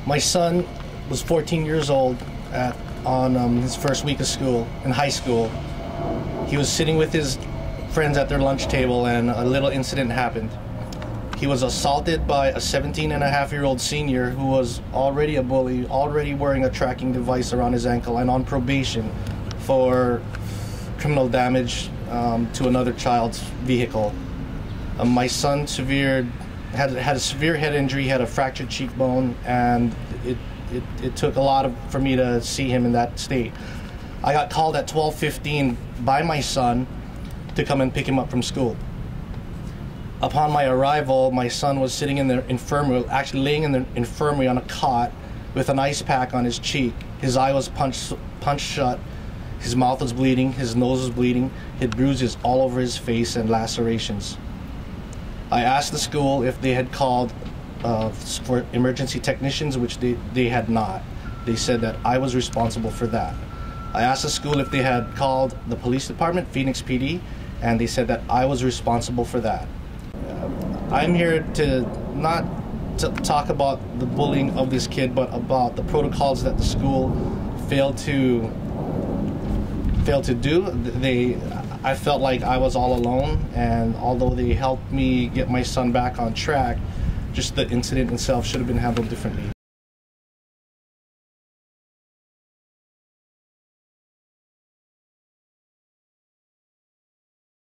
My son was 14 years old on his first week of school, in high school. He was sitting with his friends at their lunch table and a little incident happened. He was assaulted by a 17-and-a-half-year-old senior who was already a bully, already wearing a tracking device around his ankle and on probation for criminal damage to another child's vehicle. My son had a severe head injury. He had a fractured cheekbone, and it took a lot for me to see him in that state. I got called at 12:15 by my son to come and pick him up from school. Upon my arrival, my son was sitting in the infirmary, actually laying in the infirmary on a cot with an ice pack on his cheek. His eye was punched shut, his mouth was bleeding, his nose was bleeding, he had bruises all over his face and lacerations. I asked the school if they had called for emergency technicians, which they had not. They said that I was responsible for that. I asked the school if they had called the police department, Phoenix PD, and they said that I was responsible for that. I'm here not to talk about the bullying of this kid, but about the protocols that the school failed to do. I felt like I was all alone, and although they helped me get my son back on track, just the incident itself should have been handled differently.